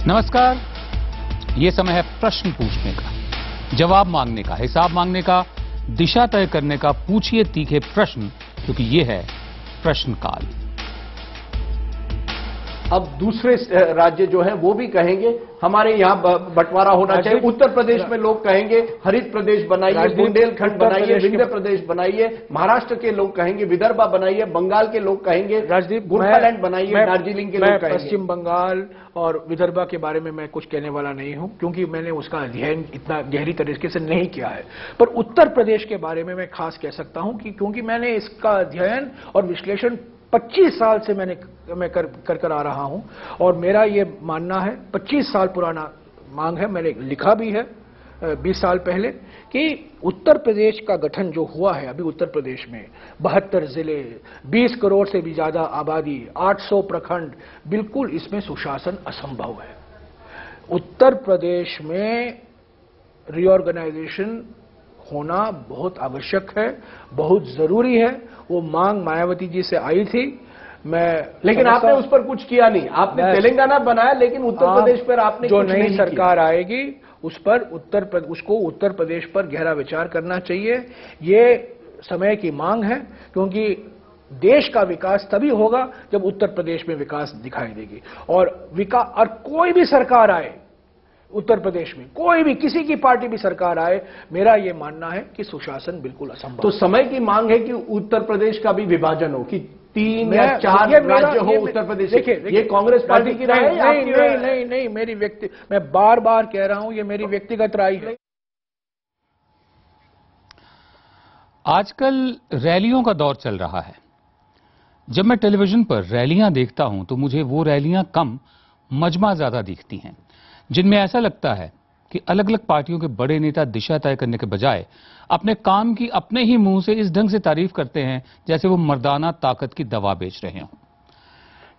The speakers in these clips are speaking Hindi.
नमस्कार, ये समय है प्रश्न पूछने का, जवाब मांगने का, हिसाब मांगने का, दिशा तय करने का। पूछिए तीखे प्रश्न, क्योंकि ये है प्रश्नकाल। अब दूसरे राज्य जो हैं वो भी कहेंगे हमारे यहाँ बंटवारा होना चाहिए। उत्तर प्रदेश में लोग कहेंगे हरित प्रदेश बनाइए, बुंदेलखंड बनाइए, विंध्य प्रदेश बनाइए। महाराष्ट्र के लोग कहेंगे विदर्भा बनाइए, बंगाल के लोग कहेंगे गोरखालैंड बनाइए, दार्जिलिंग के लोग कहेंगे। पश्चिम बंगाल और विदर्भा के बारे में मैं कुछ कहने वाला नहीं हूं, क्योंकि मैंने उसका अध्ययन इतना गहरी तरीके से नहीं किया है। पर उत्तर प्रदेश के बारे में मैं खास कह सकता हूं कि क्योंकि मैंने इसका अध्ययन और विश्लेषण 25 साल से मैं कर आ रहा हूं, और मेरा ये मानना है, 25 साल पुराना मांग है, मैंने लिखा भी है 20 साल पहले, कि उत्तर प्रदेश का गठन जो हुआ है अभी उत्तर प्रदेश में 72 जिले, 20 करोड़ से भी ज्यादा आबादी, 800 प्रखंड, बिल्कुल इसमें सुशासन असंभव है। उत्तर प्रदेश में रीऑर्गेनाइजेशन होना बहुत आवश्यक है, बहुत जरूरी है। वो मांग मायावती जी से आई थी, लेकिन आपने उस पर कुछ किया नहीं। आपने तेलंगाना बनाया, लेकिन उत्तर प्रदेश पर आपने जो कुछ नई नहीं सरकार आएगी उस पर उसको उत्तर प्रदेश पर गहरा विचार करना चाहिए। ये समय की मांग है, क्योंकि देश का विकास तभी होगा जब उत्तर प्रदेश में विकास दिखाई देगी। और कोई भी सरकार आए उत्तर प्रदेश में, कोई भी किसी की पार्टी भी सरकार आए, मेरा यह मानना है कि सुशासन बिल्कुल असंभव। तो समय की मांग है कि उत्तर प्रदेश का भी विभाजन हो, कि 3 या 4 राज्य हो उत्तर प्रदेश। देखिए, ये कांग्रेस पार्टी की राय है? नहीं, मैं बार बार कह रहा हूं, ये मेरी व्यक्तिगत राय है। आजकल रैलियों का दौर चल रहा है। जब मैं टेलीविजन पर रैलियां देखता हूं तो मुझे वो रैलियां कम, मजमा ज्यादा दिखती हैं, जिनमें ऐसा लगता है कि अलग अलग पार्टियों के बड़े नेता दिशा तय करने के बजाय अपने काम की अपने ही मुंह से इस ढंग से तारीफ करते हैं जैसे वो मर्दाना ताकत की दवा बेच रहे हों।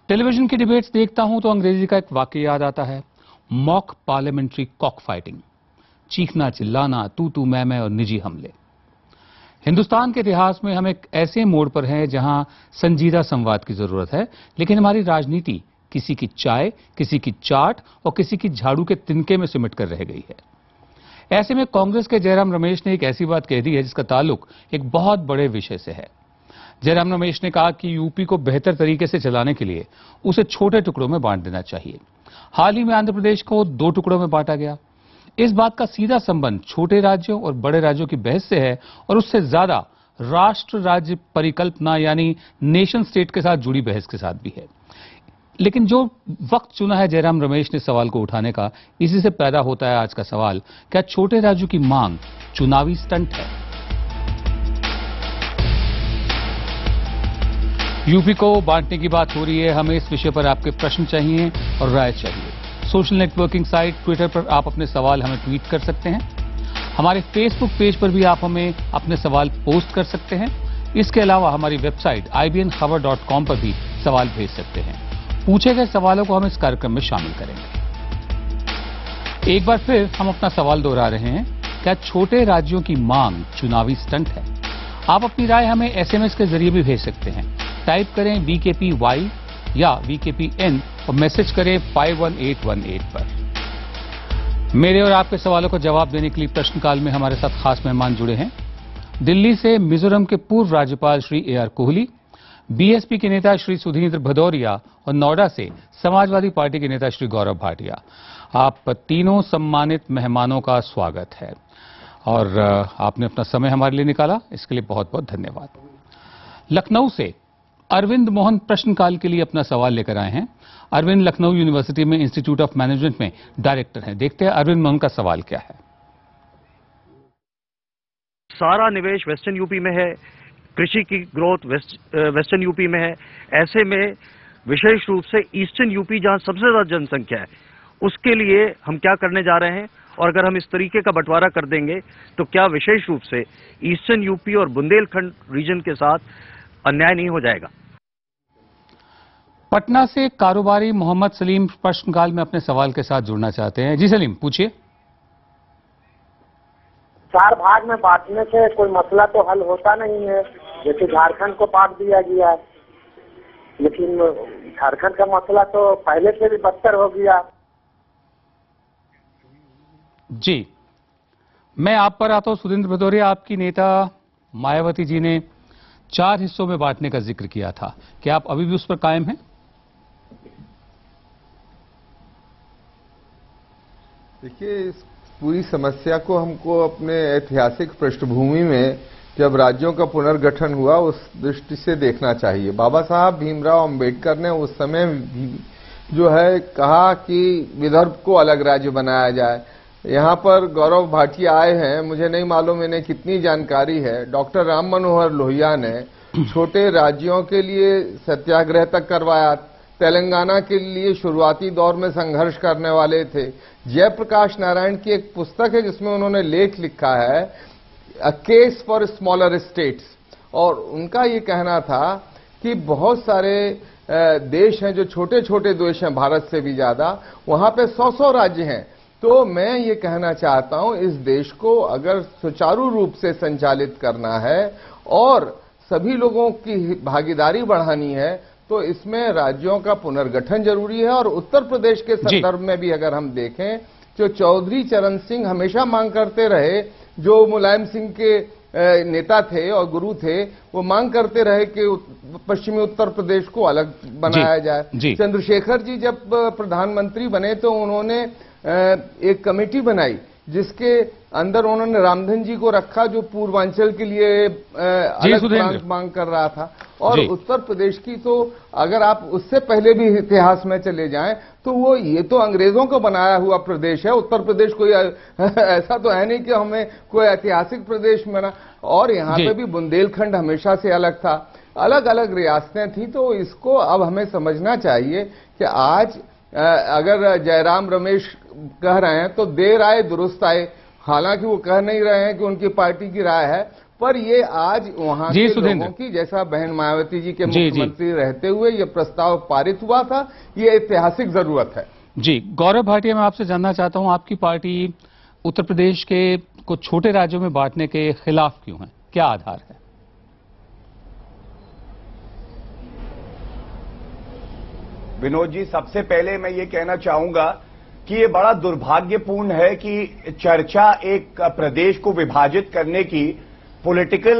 टेलीविजन की डिबेट्स देखता हूं तो अंग्रेजी का एक वाक्य याद आता है, मॉक पार्लियामेंट्री कॉक फाइटिंग, चीखना चिल्लाना, तू मैं और निजी हमले। हिंदुस्तान के इतिहास में हम एक ऐसे मोड़ पर हैं जहां संजीदा संवाद की जरूरत है, लेकिन हमारी राजनीति किसी की चाय, किसी की चाट और किसी की झाड़ू के तिनके में सिमट कर रह गई है। ऐसे में कांग्रेस के जयराम रमेश ने एक ऐसी बात कह दी है जिसका ताल्लुक एक बहुत बड़े विषय से है। जयराम रमेश ने कहा कि यूपी को बेहतर तरीके से चलाने के लिए उसे छोटे टुकड़ों में बांट देना चाहिए। हाल ही में आंध्र प्रदेश को 2 टुकड़ों में बांटा गया। इस बात का सीधा संबंध छोटे राज्यों और बड़े राज्यों की बहस से है, और उससे ज्यादा राष्ट्र राज्य परिकल्पना यानी नेशन स्टेट के साथ जुड़ी बहस के साथ भी है। लेकिन जो वक्त चुना है जयराम रमेश ने सवाल को उठाने का, इसी से पैदा होता है आज का सवाल, क्या छोटे राज्यों की मांग चुनावी स्टंट है? यूपी को बांटने की बात हो रही है, हमें इस विषय पर आपके प्रश्न चाहिए और राय चाहिए। सोशल नेटवर्किंग साइट ट्विटर पर आप अपने सवाल हमें ट्वीट कर सकते हैं। हमारे फेसबुक पेज पर भी आप हमें अपने सवाल पोस्ट कर सकते हैं। इसके अलावा हमारी वेबसाइट ibnkhabar.com पर भी सवाल भेज सकते हैं। पूछे गए सवालों को हम इस कार्यक्रम में शामिल करेंगे। एक बार फिर हम अपना सवाल दोहरा रहे हैं, क्या छोटे राज्यों की मांग चुनावी स्टंट है? आप अपनी राय हमें एसएमएस के जरिए भी भेज सकते हैं। टाइप करें VKPY या VKPN और मैसेज करें 51818 पर। मेरे और आपके सवालों का जवाब देने के लिए प्रश्नकाल में हमारे साथ खास मेहमान जुड़े हैं। दिल्ली से मिजोरम के पूर्व राज्यपाल श्री AR कोहली, बीएसपी के नेता श्री सुधींद्र भदौरिया और नोएडा से समाजवादी पार्टी के नेता श्री गौरव भाटिया। आप तीनों सम्मानित मेहमानों का स्वागत है और आपने अपना समय हमारे लिए निकाला, इसके लिए बहुत बहुत धन्यवाद। लखनऊ से अरविंद मोहन प्रश्नकाल के लिए अपना सवाल लेकर आए हैं। अरविंद लखनऊ यूनिवर्सिटी में इंस्टीट्यूट ऑफ मैनेजमेंट में डायरेक्टर हैं। देखते हैं अरविंद मोहन का सवाल क्या है। सारा निवेश वेस्टर्न यूपी में है, कृषि की ग्रोथ वेस्टर्न यूपी में है। ऐसे में विशेष रूप से ईस्टर्न यूपी जहां सबसे ज्यादा जनसंख्या है, उसके लिए हम क्या करने जा रहे हैं, और अगर हम इस तरीके का बंटवारा कर देंगे तो क्या विशेष रूप से ईस्टर्न यूपी और बुंदेलखंड रीजन के साथ अन्याय नहीं हो जाएगा? पटना से कारोबारी मोहम्मद सलीम प्रश्नकाल में अपने सवाल के साथ जुड़ना चाहते हैं। जी सलीम, पूछिए। 4 भाग में बांटने से कोई मसला तो हल होता नहीं है। जैसे झारखंड को बांट दिया गया, लेकिन झारखंड का मसला तो पहले से भी बदतर हो गया। जी, मैं आप पर आता हूं सुरेंद्र भदौरिया। आपकी नेता मायावती जी ने 4 हिस्सों में बांटने का जिक्र किया था, क्या आप अभी भी उस पर कायम हैं? देखिए, इस पूरी समस्या को हमको अपने ऐतिहासिक पृष्ठभूमि में जब राज्यों का पुनर्गठन हुआ उस दृष्टि से देखना चाहिए। बाबा साहब भीमराव अंबेडकर ने उस समय जो है कहा कि विदर्भ को अलग राज्य बनाया जाए। यहाँ पर गौरव भाटिया आए हैं, मुझे नहीं मालूम इन्हें कितनी जानकारी है। डॉक्टर राम मनोहर लोहिया ने छोटे राज्यों के लिए सत्याग्रह तक करवाया। तेलंगाना के लिए शुरुआती दौर में संघर्ष करने वाले थे। जयप्रकाश नारायण की एक पुस्तक है जिसमें उन्होंने लेख लिखा है a case for smaller states, और उनका ये कहना था कि बहुत सारे देश हैं जो छोटे छोटे देश हैं, भारत से भी ज्यादा, वहां पे 100-100 राज्य हैं। तो मैं ये कहना चाहता हूं, इस देश को अगर सुचारू रूप से संचालित करना है और सभी लोगों की भागीदारी बढ़ानी है तो इसमें राज्यों का पुनर्गठन जरूरी है। और उत्तर प्रदेश के संदर्भ में भी अगर हम देखें, जो चौधरी चरण सिंह हमेशा मांग करते रहे, जो मुलायम सिंह के नेता थे और गुरु थे, वो मांग करते रहे कि पश्चिमी उत्तर प्रदेश को अलग बनाया जाए। चंद्रशेखर जी जब प्रधानमंत्री बने तो उन्होंने एक कमेटी बनाई जिसके अंदर उन्होंने रामधन जी को रखा जो पूर्वांचल के लिए अलग प्रांत मांग कर रहा था। और उत्तर प्रदेश की तो अगर आप उससे पहले भी इतिहास में चले जाएं तो वो ये तो अंग्रेजों को बनाया हुआ प्रदेश है। उत्तर प्रदेश कोई ऐसा तो है नहीं कि हमें कोई ऐतिहासिक प्रदेश बना। और यहाँ पे भी बुंदेलखंड हमेशा से अलग था, अलग अलग रियासतें थी। तो इसको अब हमें समझना चाहिए कि आज अगर जयराम रमेश कह रहे हैं तो देर आए दुरुस्त आए। हालांकि वो कह नहीं रहे हैं कि उनकी पार्टी की राय है, पर ये आज वहां के लोगों की, जैसा बहन मायावती जी के मुख्यमंत्री रहते हुए ये प्रस्ताव पारित हुआ था, ये ऐतिहासिक जरूरत है। जी, गौरव भाटिया, मैं आपसे जानना चाहता हूं, आपकी पार्टी उत्तर प्रदेश के कुछ छोटे राज्यों में बांटने के खिलाफ क्यों है, क्या आधार है? विनोद जी, सबसे पहले मैं ये कहना चाहूंगा कि ये बड़ा दुर्भाग्यपूर्ण है कि चर्चा एक प्रदेश को विभाजित करने की पॉलिटिकल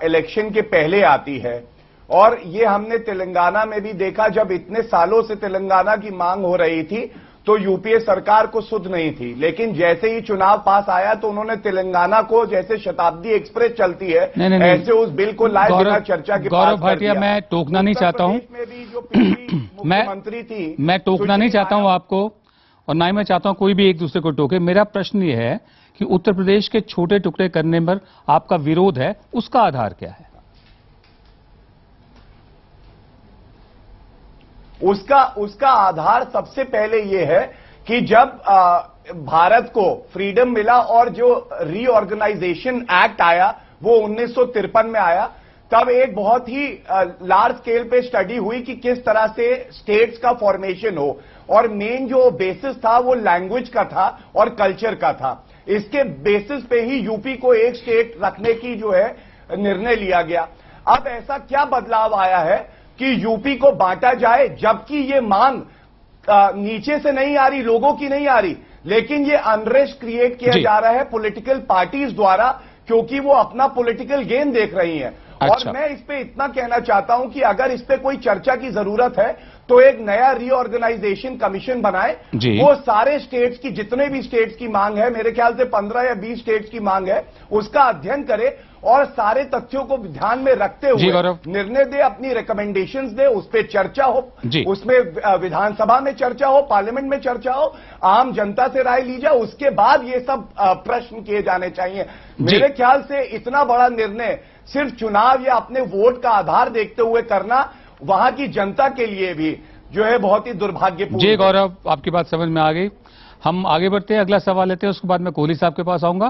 इलेक्शन के पहले आती है। और ये हमने तेलंगाना में भी देखा, जब इतने सालों से तेलंगाना की मांग हो रही थी तो यूपीए सरकार को सुध नहीं थी, लेकिन जैसे ही चुनाव पास आया तो उन्होंने तेलंगाना को, जैसे शताब्दी एक्सप्रेस चलती है ऐसे उस बिल को लाए बिना चर्चा के। गौरव भाटिया, मैं टोकना नहीं चाहता हूं, मुख्यमंत्री थी, मैं टोकना नहीं चाहता हूं आपको, और ना ही मैं चाहता हूं कोई भी एक दूसरे को टोके। मेरा प्रश्न ये है कि उत्तर प्रदेश के छोटे टुकड़े करने पर आपका विरोध है, उसका आधार क्या है? उसका आधार सबसे पहले यह है कि जब भारत को फ्रीडम मिला और जो रीऑर्गेनाइजेशन एक्ट आया वो 1953 में आया, तब एक बहुत ही लार्ज स्केल पे स्टडी हुई कि किस तरह से स्टेट्स का फॉर्मेशन हो, और मेन जो बेसिस था वो लैंग्वेज का था और कल्चर का था। इसके बेसिस पे ही यूपी को एक स्टेट रखने की जो है निर्णय लिया गया। अब ऐसा क्या बदलाव आया है कि यूपी को बांटा जाए, जबकि ये मांग नीचे से नहीं आ रही, लोगों की नहीं आ रही, लेकिन ये अनरेस्ट क्रिएट किया जा रहा है पॉलिटिकल पार्टीज द्वारा, क्योंकि वो अपना पॉलिटिकल गेम देख रही हैं। और मैं इस पे इतना कहना चाहता हूं कि अगर इस पे कोई चर्चा की जरूरत है तो एक नया रीऑर्गेनाइजेशन कमीशन बनाए, वो सारे स्टेट्स की, जितने भी स्टेट्स की मांग है, मेरे ख्याल से 15 या 20 स्टेट्स की मांग है, उसका अध्ययन करे और सारे तथ्यों को ध्यान में रखते हुए निर्णय दे, अपनी रिकमेंडेशंस दे, उस पर चर्चा हो, उसमें विधानसभा में चर्चा हो, पार्लियामेंट में चर्चा हो, आम जनता से राय ली जाए, उसके बाद ये सब प्रश्न किए जाने चाहिए। मेरे ख्याल से इतना बड़ा निर्णय सिर्फ चुनाव या अपने वोट का आधार देखते हुए करना वहां की जनता के लिए भी जो है बहुत ही दुर्भाग्यपूर्ण। जी गौरव, आपकी बात समझ में आ गई। हम आगे बढ़ते हैं, अगला सवाल लेते हैं, उसके बाद मैं कोहली साहब के पास आऊंगा।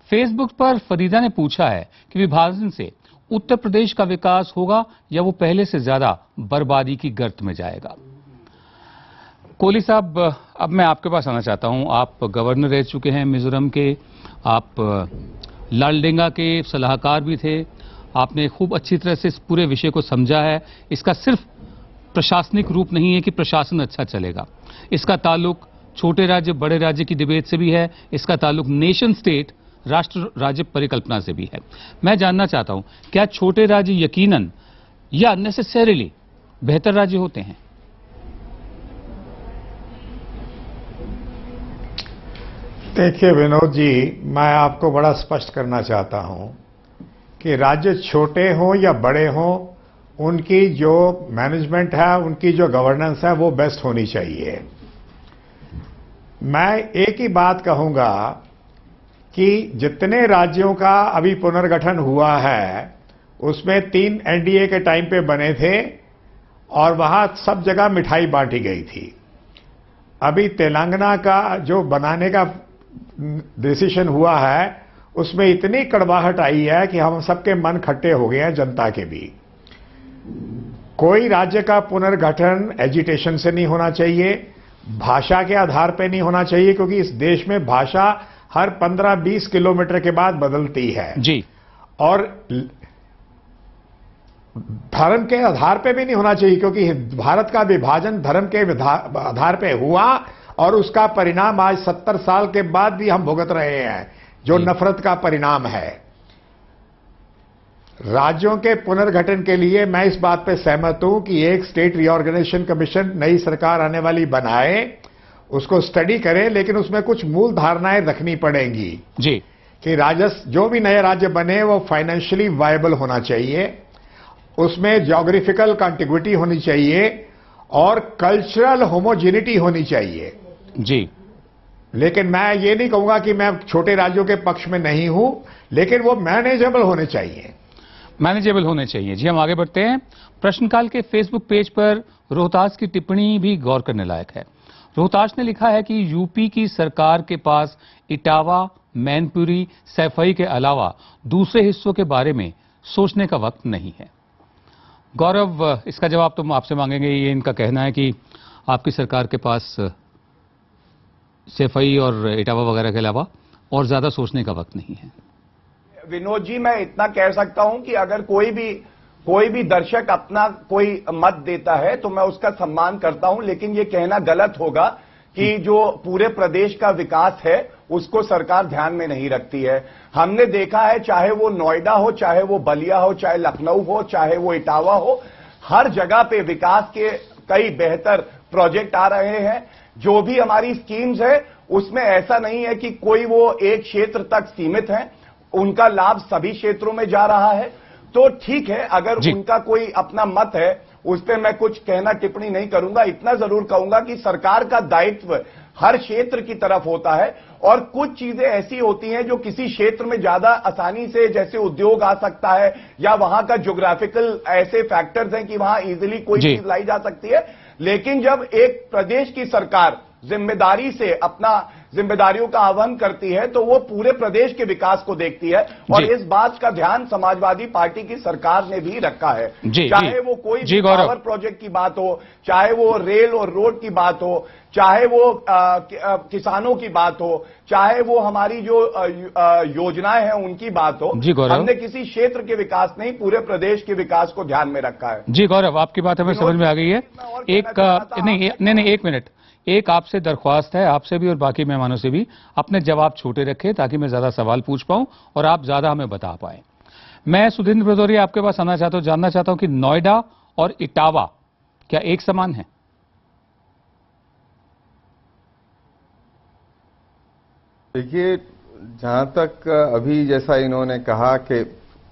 फेसबुक पर फरीदा ने पूछा है कि विभाजन से उत्तर प्रदेश का विकास होगा या वो पहले से ज्यादा बर्बादी की गर्त में जाएगा? कोहली साहब, अब मैं आपके पास आना चाहता हूं। आप गवर्नर रह चुके हैं मिजोरम के, आप लालडेंगा के सलाहकार भी थे, आपने खूब अच्छी तरह से इस पूरे विषय को समझा है। इसका सिर्फ प्रशासनिक रूप नहीं है कि प्रशासन अच्छा चलेगा, इसका ताल्लुक छोटे राज्य बड़े राज्य की डिबेट से भी है, इसका ताल्लुक नेशन स्टेट राष्ट्र राज्य परिकल्पना से भी है। मैं जानना चाहता हूं, क्या छोटे राज्य यकीनन या नेसेसरीली बेहतर राज्य होते हैं? देखिए विनोद जी, मैं आपको बड़ा स्पष्ट करना चाहता हूं कि राज्य छोटे हों या बड़े हों, उनकी जो मैनेजमेंट है, उनकी जो गवर्नेंस है, वो बेस्ट होनी चाहिए। मैं एक ही बात कहूंगा कि जितने राज्यों का अभी पुनर्गठन हुआ है, उसमें 3 एनडीए के टाइम पे बने थे और वहां सब जगह मिठाई बांटी गई थी। अभी तेलंगाना का जो बनाने का डिसीजन हुआ है, उसमें इतनी कड़वाहट आई है कि हम सबके मन खट्टे हो गए हैं, जनता के भी। कोई राज्य का पुनर्गठन एजिटेशन से नहीं होना चाहिए, भाषा के आधार पर नहीं होना चाहिए, क्योंकि इस देश में भाषा हर 15-20 किलोमीटर के बाद बदलती है जी। और धर्म के आधार पे भी नहीं होना चाहिए, क्योंकि भारत का विभाजन धर्म के आधार पे हुआ और उसका परिणाम आज 70 साल के बाद भी हम भुगत रहे हैं, जो नफरत का परिणाम है। राज्यों के पुनर्गठन के लिए मैं इस बात पे सहमत हूं कि एक स्टेट रीऑर्गेनाइजेशन कमीशन नई सरकार आने वाली बनाए, उसको स्टडी करे, लेकिन उसमें कुछ मूल धारणाएं रखनी पड़ेंगी जी कि राजस्व जो भी नए राज्य बने वो फाइनेंशियली वायबल होना चाहिए, उसमें ज्योग्राफिकल कॉन्टिग्विटी होनी चाहिए और कल्चरल होमोजेनिटी होनी चाहिए जी। लेकिन मैं ये नहीं कहूंगा कि मैं छोटे राज्यों के पक्ष में नहीं हूं, लेकिन वो मैनेजेबल होने चाहिए। मैनेजेबल होने चाहिए जी। हम आगे बढ़ते हैं। प्रश्नकाल के फेसबुक पेज पर रोहतास की टिप्पणी भी गौर करने लायक है। रोहतास ने लिखा है कि यूपी की सरकार के पास इटावा, मैनपुरी, सैफई के अलावा दूसरे हिस्सों के बारे में सोचने का वक्त नहीं है। गौरव, इसका जवाब तो आपसे मांगेंगे। ये इनका कहना है कि आपकी सरकार के पास सैफई और इटावा वगैरह के अलावा और ज्यादा सोचने का वक्त नहीं है। विनोद जी, मैं इतना कह सकता हूं कि अगर कोई भी दर्शक अपना कोई मत देता है तो मैं उसका सम्मान करता हूं, लेकिन ये कहना गलत होगा कि जो पूरे प्रदेश का विकास है उसको सरकार ध्यान में नहीं रखती है। हमने देखा है, चाहे वो नोएडा हो, चाहे वो बलिया हो, चाहे लखनऊ हो, चाहे वो इटावा हो, हर जगह पे विकास के कई बेहतर प्रोजेक्ट आ रहे हैं। जो भी हमारी स्कीम्स है उसमें ऐसा नहीं है कि कोई वो एक क्षेत्र तक सीमित है, उनका लाभ सभी क्षेत्रों में जा रहा है। तो ठीक है, अगर उनका कोई अपना मत है उस पर मैं कुछ कहना टिप्पणी नहीं करूंगा। इतना जरूर कहूंगा कि सरकार का दायित्व हर क्षेत्र की तरफ होता है और कुछ चीजें ऐसी होती हैं जो किसी क्षेत्र में ज्यादा आसानी से, जैसे उद्योग आ सकता है या वहां का ज्योग्राफिकल ऐसे फैक्टर्स हैं कि वहां इजीली कोई चीज लाई जा सकती है। लेकिन जब एक प्रदेश की सरकार जिम्मेदारी से अपना जिम्मेदारियों का आह्वान करती है तो वो पूरे प्रदेश के विकास को देखती है और इस बात का ध्यान समाजवादी पार्टी की सरकार ने भी रखा है। चाहे वो कोई भी पावर प्रोजेक्ट की बात हो, चाहे वो रेल और रोड की बात हो, चाहे वो किसानों की बात हो, चाहे वो हमारी जो योजनाएं हैं उनकी बात हो, हमने किसी क्षेत्र के विकास नहीं, पूरे प्रदेश के विकास को ध्यान में रखा है। जी गौरव, आपकी बात हमें समझ में आ गई है। एक मिनट, एक आपसे दरख्वास्त है, आपसे भी और बाकी मेहमानों से भी, अपने जवाब छोटे रखें ताकि मैं ज्यादा सवाल पूछ पाऊं और आप ज्यादा हमें बता पाए। मैं सुधींद्र भदौरिया आपके पास आना चाहता हूं, जानना चाहता हूं कि नोएडा और इटावा क्या एक समान है? देखिए, जहां तक अभी जैसा इन्होंने कहा कि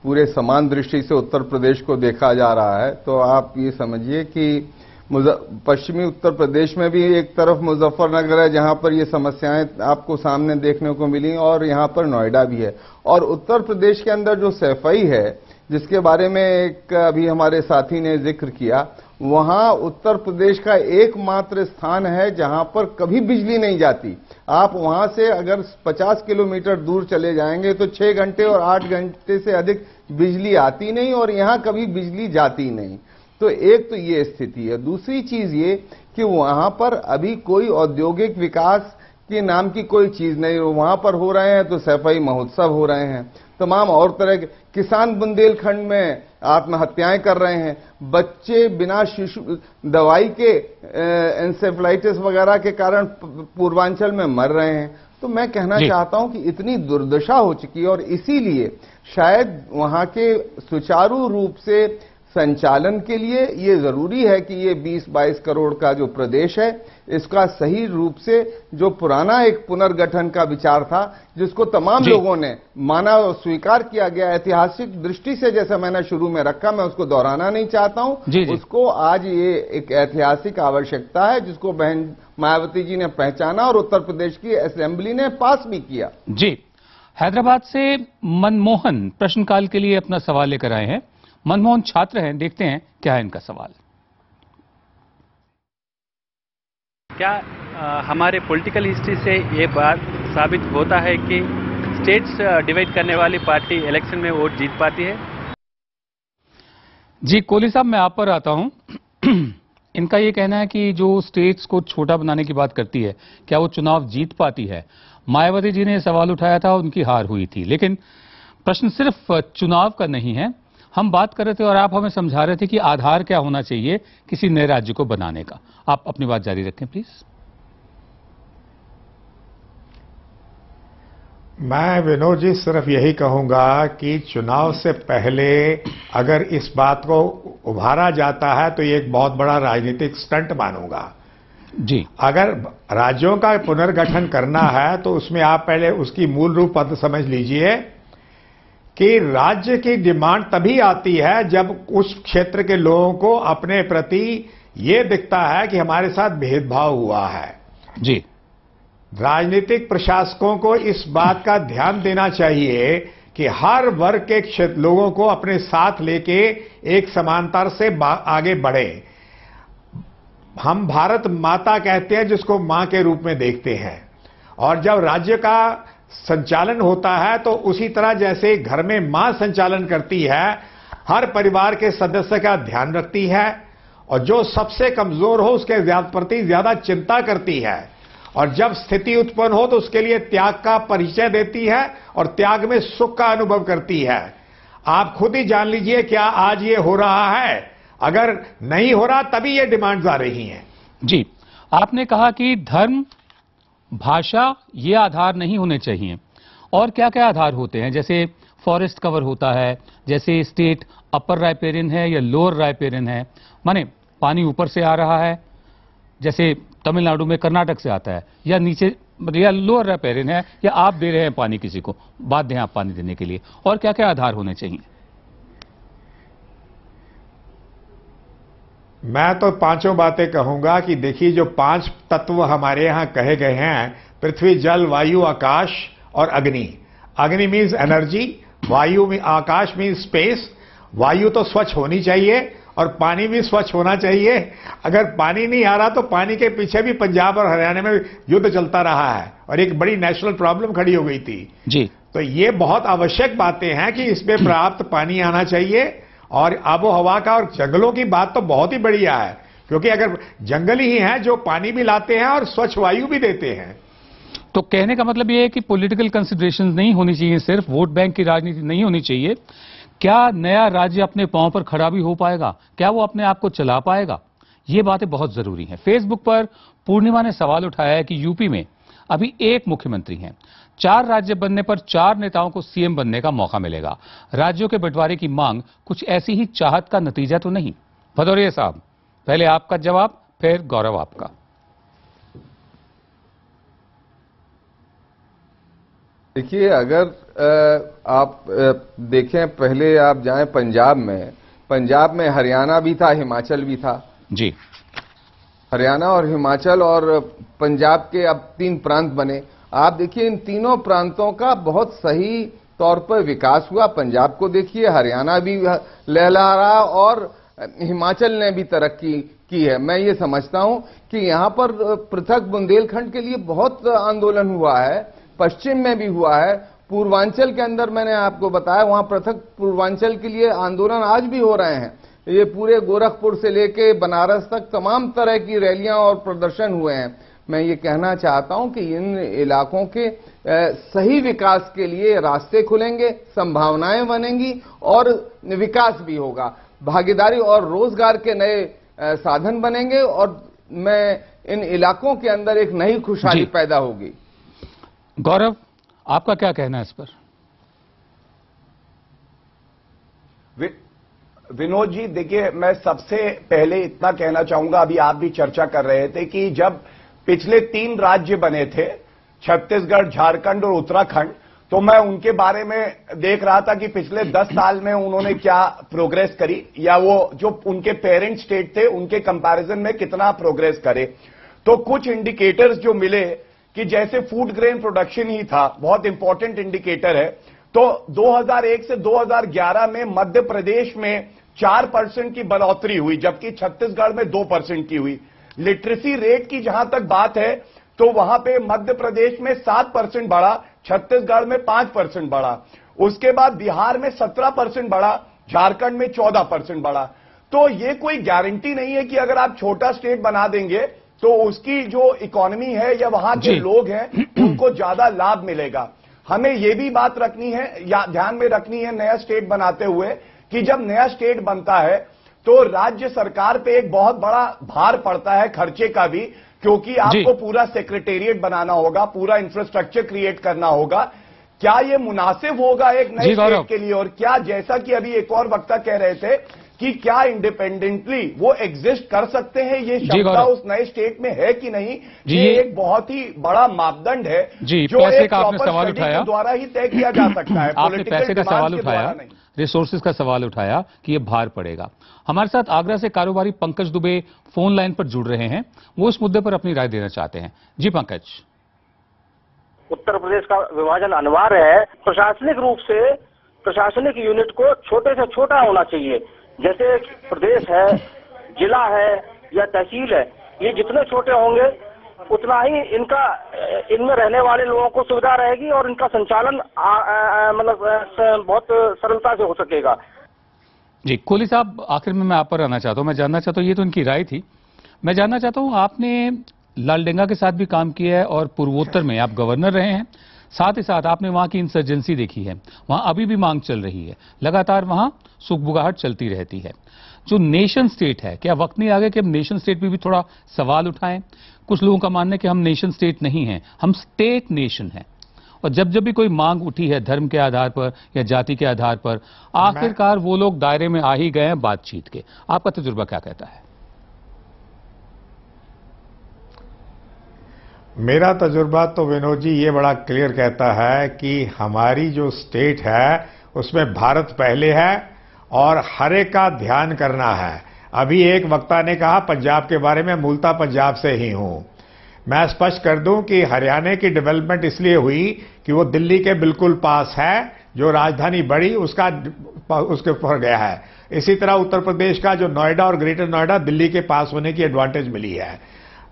पूरे समान दृष्टि से उत्तर प्रदेश को देखा जा रहा है, तो आप ये समझिए कि पश्चिमी उत्तर प्रदेश में भी एक तरफ मुजफ्फरनगर है जहां पर ये समस्याएं आपको सामने देखने को मिली, और यहां पर नोएडा भी है। और उत्तर प्रदेश के अंदर जो सैफई है, जिसके बारे में एक अभी हमारे साथी ने जिक्र किया, वहां उत्तर प्रदेश का एकमात्र स्थान है जहां पर कभी बिजली नहीं जाती। आप वहां से अगर 50 किलोमीटर दूर चले जाएंगे तो 6 घंटे और 8 घंटे से अधिक बिजली आती नहीं, और यहां कभी बिजली जाती नहीं। तो एक तो ये स्थिति है। दूसरी चीज ये कि वहां पर अभी कोई औद्योगिक विकास के नाम की कोई चीज नहीं, वहां पर हो रहे हैं तो सैफई महोत्सव हो रहे हैं, तमाम और तरह के किसान बुंदेलखंड में आत्महत्याएं कर रहे हैं, बच्चे बिना शिशु दवाई के एंसेफेलाइटिस वगैरह के कारण पूर्वांचल में मर रहे हैं। तो मैं कहना चाहता हूं कि इतनी दुर्दशा हो चुकी है और इसीलिए शायद वहां के सुचारू रूप से संचालन के लिए ये जरूरी है कि ये 20-22 करोड़ का जो प्रदेश है इसका सही रूप से जो पुराना एक पुनर्गठन का विचार था जिसको तमाम लोगों ने माना और स्वीकार किया गया ऐतिहासिक दृष्टि से, जैसा मैंने शुरू में रखा, मैं उसको दोहराना नहीं चाहता हूं। उसको आज ये एक ऐतिहासिक आवश्यकता है जिसको बहन मायावती जी ने पहचाना और उत्तर प्रदेश की असेंबली ने पास भी किया। जी, हैदराबाद से मनमोहन प्रश्नकाल के लिए अपना सवाल लेकर आए हैं। मनमोहन छात्र हैं, देखते हैं क्या है इनका सवाल। क्या हमारे पॉलिटिकल हिस्ट्री से ये बात साबित होता है कि स्टेट्स डिवाइड करने वाली पार्टी इलेक्शन में वोट जीत पाती है? जी कोहली साहब, मैं आप पर आता हूं। इनका ये कहना है कि जो स्टेट्स को छोटा बनाने की बात करती है, क्या वो चुनाव जीत पाती है? मायावती जी ने सवाल उठाया था, उनकी हार हुई थी। लेकिन प्रश्न सिर्फ चुनाव का नहीं है। हम बात कर रहे थे और आप हमें समझा रहे थे कि आधार क्या होना चाहिए किसी नए राज्य को बनाने का। आप अपनी बात जारी रखें प्लीज। मैं विनोद जी सिर्फ यही कहूंगा कि चुनाव से पहले अगर इस बात को उभारा जाता है तो ये एक बहुत बड़ा राजनीतिक स्टंट मानूंगा जी। अगर राज्यों का पुनर्गठन करना है तो उसमें आप पहले उसकी मूल रूप पद समझ लीजिए कि राज्य की डिमांड तभी आती है जब उस क्षेत्र के लोगों को अपने प्रति ये दिखता है कि हमारे साथ भेदभाव हुआ है। जी, राजनीतिक प्रशासकों को इस बात का ध्यान देना चाहिए कि हर वर्ग के लोगों को अपने साथ लेके एक समानता से आगे बढ़े। हम भारत माता कहते हैं जिसको मां के रूप में देखते हैं, और जब राज्य का संचालन होता है तो उसी तरह जैसे घर में मां संचालन करती है, हर परिवार के सदस्य का ध्यान रखती है और जो सबसे कमजोर हो उसके प्रति ज्यादा चिंता करती है, और जब स्थिति उत्पन्न हो तो उसके लिए त्याग का परिचय देती है और त्याग में सुख का अनुभव करती है। आप खुद ही जान लीजिए क्या आज ये हो रहा है? अगर नहीं हो रहा तभी ये डिमांड्स आ रही हैं। जी, आपने कहा कि धर्म, भाषा ये आधार नहीं होने चाहिए, और क्या क्या आधार होते हैं? जैसे फॉरेस्ट कवर होता है, जैसे स्टेट अपर रायपेरिन है या लोअर रायपेरिन है, माने पानी ऊपर से आ रहा है, जैसे तमिलनाडु में कर्नाटक से आता है, या नीचे या लोअर रायपेरिन है, या आप दे रहे हैं पानी किसी को, बाध्य हैं आप पानी देने के लिए, और क्या क्या आधार होने चाहिए? मैं तो पांचों बातें कहूंगा कि देखिए जो 5 तत्व हमारे यहां कहे गए हैं, पृथ्वी, जल, वायु, आकाश और अग्नि। अग्नि मीन्स एनर्जी, वायु में आकाश मीन्स स्पेस। वायु तो स्वच्छ होनी चाहिए और पानी भी स्वच्छ होना चाहिए। अगर पानी नहीं आ रहा तो पानी के पीछे भी पंजाब और हरियाणा में युद्ध चलता रहा है और एक बड़ी नेशनल प्रॉब्लम खड़ी हो गई थी जी। तो ये बहुत आवश्यक बातें हैं कि इसमें पर्याप्त पानी आना चाहिए। और आबो हवा का और जंगलों की बात तो बहुत ही बढ़िया है, क्योंकि अगर जंगल ही हैं जो पानी भी लाते हैं और स्वच्छ वायु भी देते हैं। तो कहने का मतलब ये है कि पॉलिटिकल कंसिडरेशंस नहीं होनी चाहिए, सिर्फ वोट बैंक की राजनीति नहीं होनी चाहिए। क्या नया राज्य अपने पांव पर खड़ा भी हो पाएगा? क्या वो अपने आप को चला पाएगा? ये बातें बहुत जरूरी हैं। फेसबुक पर पूर्णिमा ने सवाल उठाया है कि यूपी में अभी एक मुख्यमंत्री हैं, 4 राज्य बनने पर 4 नेताओं को सीएम बनने का मौका मिलेगा। राज्यों के बंटवारे की मांग कुछ ऐसी ही चाहत का नतीजा तो नहीं? भदौरिया साहब, पहले आपका जवाब, फिर गौरव आपका। देखिए, अगर आप देखें, पहले आप जाएं पंजाब में हरियाणा भी था, हिमाचल भी था जी। हरियाणा और हिमाचल और पंजाब के अब 3 प्रांत बने। आप देखिए इन तीनों प्रांतों का बहुत सही तौर पर विकास हुआ। पंजाब को देखिए, हरियाणा भी लहला रहा और हिमाचल ने भी तरक्की की है। मैं ये समझता हूं कि यहां पर पृथक बुंदेलखंड के लिए बहुत आंदोलन हुआ है, पश्चिम में भी हुआ है, पूर्वांचल के अंदर मैंने आपको बताया वहां पृथक पूर्वांचल के लिए आंदोलन आज भी हो रहे हैं। ये पूरे गोरखपुर से लेके बनारस तक तमाम तरह की रैलियां और प्रदर्शन हुए हैं। मैं ये कहना चाहता हूं कि इन इलाकों के सही विकास के लिए रास्ते खुलेंगे, संभावनाएं बनेंगी और विकास भी होगा, भागीदारी और रोजगार के नए साधन बनेंगे और मैं इन इलाकों के अंदर एक नई खुशहाली पैदा होगी। गौरव, आपका क्या कहना है इस पर? विनोद जी, देखिए, मैं सबसे पहले इतना कहना चाहूंगा, अभी आप भी चर्चा कर रहे थे कि जब पिछले 3 राज्य बने थे, छत्तीसगढ़, झारखंड और उत्तराखंड, तो मैं उनके बारे में देख रहा था कि पिछले 10 साल में उन्होंने क्या प्रोग्रेस करी, या वो जो उनके पेरेंट स्टेट थे उनके कंपैरिजन में कितना प्रोग्रेस करे। तो कुछ इंडिकेटर्स जो मिले कि जैसे फूड ग्रेन प्रोडक्शन ही था, बहुत इंपॉर्टेंट इंडिकेटर है, तो 2001 से 2011 में मध्य प्रदेश में 4% की बढ़ोतरी हुई, जबकि छत्तीसगढ़ में 2% की हुई। लिटरेसी रेट की जहां तक बात है तो वहां पे मध्य प्रदेश में 7% बढ़ा, छत्तीसगढ़ में 5% बढ़ा। उसके बाद बिहार में 17% बढ़ा, झारखंड में 14% बढ़ा। तो ये कोई गारंटी नहीं है कि अगर आप छोटा स्टेट बना देंगे तो उसकी जो इकोनॉमी है या वहां के लोग हैं उनको ज्यादा लाभ मिलेगा। हमें यह भी बात रखनी है या ध्यान में रखनी है नया स्टेट बनाते हुए कि जब नया स्टेट बनता है तो राज्य सरकार पे एक बहुत बड़ा भार पड़ता है खर्चे का भी, क्योंकि आपको पूरा सेक्रेटेरिएट बनाना होगा, पूरा इंफ्रास्ट्रक्चर क्रिएट करना होगा। क्या ये मुनासिब होगा एक नए स्टेट के लिए, और क्या, जैसा कि अभी एक और वक्ता कह रहे थे कि क्या इंडिपेंडेंटली वो एग्जिस्ट कर सकते हैं, ये क्षमता उस नए स्टेट में है कि नहीं, ये एक बहुत ही बड़ा मापदंड है जो पैसे का आपने सवाल उठाया, द्वारा ही तय किया जा सकता है। आपने पैसे का सवाल उठाया, रिसोर्सेज का सवाल उठाया कि ये भार पड़ेगा। हमारे साथ आगरा से कारोबारी पंकज दुबे फोन लाइन पर जुड़ रहे हैं, वो इस मुद्दे पर अपनी राय देना चाहते हैं। जी पंकज। उत्तर प्रदेश का विभाजन अनिवार्य है। प्रशासनिक रूप से प्रशासनिक यूनिट को छोटे से छोटा होना चाहिए। जैसे प्रदेश है, जिला है या तहसील है, ये जितने छोटे होंगे उतना ही इनमें रहने वाले लोगों को सुविधा रहेगी और इनका संचालन मतलब बहुत सरलता से हो सकेगा। जी कोहली साहब, आखिर में मैं आप पर आना चाहता हूं। मैं जानना चाहता हूं, ये तो इनकी राय थी, मैं जानना चाहता हूं, आपने लालडेंगा के साथ भी काम किया है और पूर्वोत्तर में आप गवर्नर रहे हैं, साथ ही साथ आपने वहां की इंसर्जेंसी देखी है, वहां अभी भी मांग चल रही है, लगातार वहां सुखबुगाहट चलती रहती है। जो नेशन स्टेट है, क्या वक्त नहीं आ गया कि हम नेशन स्टेट पे भी थोड़ा सवाल उठाएं? कुछ लोगों का मानना है कि हम नेशन स्टेट नहीं हैं, हम स्टेट नेशन हैं, और जब जब भी कोई मांग उठी है धर्म के आधार पर या जाति के आधार पर, आखिरकार वो लोग दायरे में आ ही गए हैं बातचीत के। आपका तजुर्बा क्या कहता है? मेरा तजुर्बा तो विनोद जी ये बड़ा क्लियर कहता है कि हमारी जो स्टेट है उसमें भारत पहले है और हर एक का ध्यान करना है। अभी एक वक्ता ने कहा पंजाब के बारे में, मूलतः पंजाब से ही हूं। मैं स्पष्ट कर दूं कि हरियाणा की डेवलपमेंट इसलिए हुई कि वो दिल्ली के बिल्कुल पास है, जो राजधानी बड़ी उसके ऊपर गया है। इसी तरह उत्तर प्रदेश का जो नोएडा और ग्रेटर नोएडा दिल्ली के पास होने की एडवांटेज मिली है।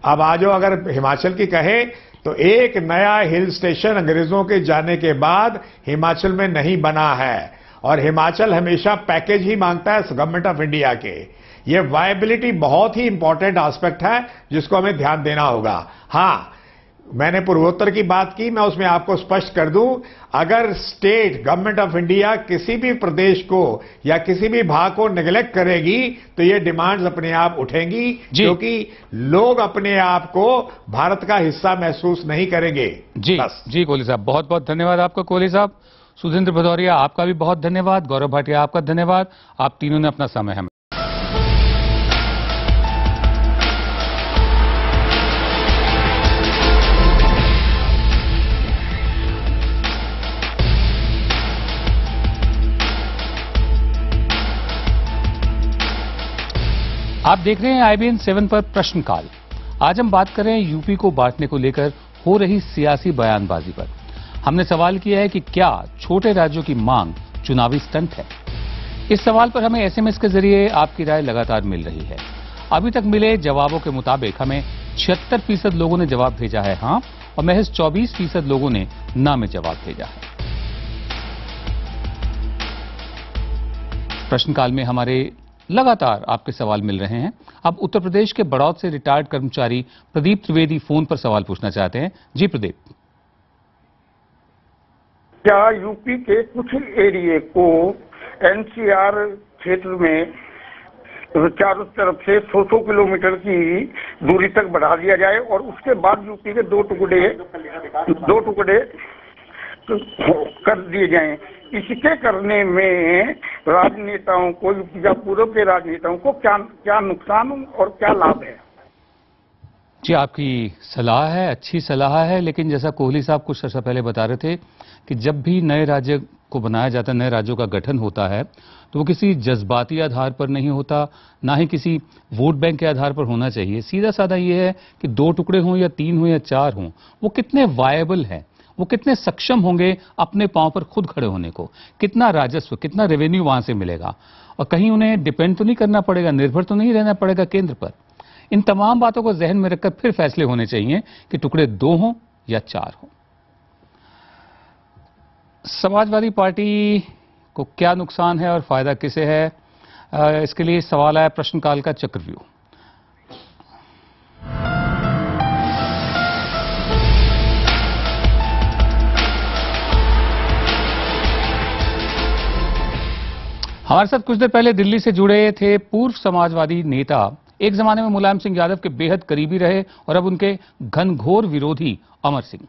अब आज अगर हिमाचल की कहे तो एक नया हिल स्टेशन अंग्रेजों के जाने के बाद हिमाचल में नहीं बना है, और हिमाचल हमेशा पैकेज ही मांगता है गवर्नमेंट ऑफ इंडिया के। ये वायबिलिटी बहुत ही इंपॉर्टेंट एस्पेक्ट है जिसको हमें ध्यान देना होगा। हां, मैंने पूर्वोत्तर की बात की, मैं उसमें आपको स्पष्ट कर दूं, अगर स्टेट गवर्नमेंट ऑफ इंडिया किसी भी प्रदेश को या किसी भी भाग को नेग्लेक्ट करेगी तो ये डिमांड्स अपने आप उठेंगी, क्योंकि लोग अपने आप को भारत का हिस्सा महसूस नहीं करेंगे। जी कोहली साहब, बहुत बहुत धन्यवाद आपका। कोहली साहब, सुधींद्र भदौरिया आपका भी बहुत धन्यवाद, गौरव भाटिया आपका धन्यवाद, आप तीनों ने अपना समय हमें। आप देख रहे हैं IBN 7 पर प्रश्नकाल। आज हम बात कर रहे हैं यूपी को बांटने को लेकर हो रही सियासी बयानबाजी पर। हमने सवाल किया है कि क्या छोटे राज्यों की मांग चुनावी स्टंट है? इस सवाल पर हमें SMS के जरिए आपकी राय लगातार मिल रही है। अभी तक मिले जवाबों के मुताबिक हमें 76% लोगों ने जवाब भेजा है हां, और महज 24% लोगों ने ना में जवाब भेजा है। प्रश्नकाल में हमारे लगातार आपके सवाल मिल रहे हैं। अब उत्तर प्रदेश के बड़ौद से रिटायर्ड कर्मचारी प्रदीप त्रिवेदी फोन पर सवाल पूछना चाहते हैं। जी प्रदीप। क्या यूपी के कुछ एरिए को एनसीआर क्षेत्र में चारों तरफ से 100 किलोमीटर की दूरी तक बढ़ा दिया जाए और उसके बाद यूपी के दो टुकड़े कर दिए जाएं? इसके करने में राजनेताओं को, यूपी का पूर्व के राजनेताओं को क्या नुकसान और क्या लाभ है? जी आपकी सलाह है, अच्छी सलाह है, लेकिन जैसा कोहली साहब कुछ अर्सा पहले बता रहे थे कि जब भी नए राज्य को बनाया जाता है, नए राज्यों का गठन होता है, तो वो किसी जज्बाती आधार पर नहीं होता, ना ही किसी वोट बैंक के आधार पर होना चाहिए। सीधा साधा ये है कि 2 टुकड़े हों या 3 हों या 4 हों, वो कितने वायबल हैं, वो कितने सक्षम होंगे अपने पांव पर खुद खड़े होने को, कितना राजस्व, कितना रेवेन्यू वहां से मिलेगा, और कहीं उन्हें डिपेंड तो नहीं करना पड़ेगा, निर्भर तो नहीं रहना पड़ेगा केंद्र पर। इन तमाम बातों को जहन में रखकर फिर फैसले होने चाहिए कि टुकड़े 2 हों या 4 हों। समाजवादी पार्टी को क्या नुकसान है और फायदा किसे है, इसके लिए सवाल आया प्रश्नकाल का चक्रव्यूह। हमारे साथ कुछ देर पहले दिल्ली से जुड़े थे पूर्व समाजवादी नेता, एक जमाने में मुलायम सिंह यादव के बेहद करीबी रहे और अब उनके घनघोर विरोधी अमर सिंह।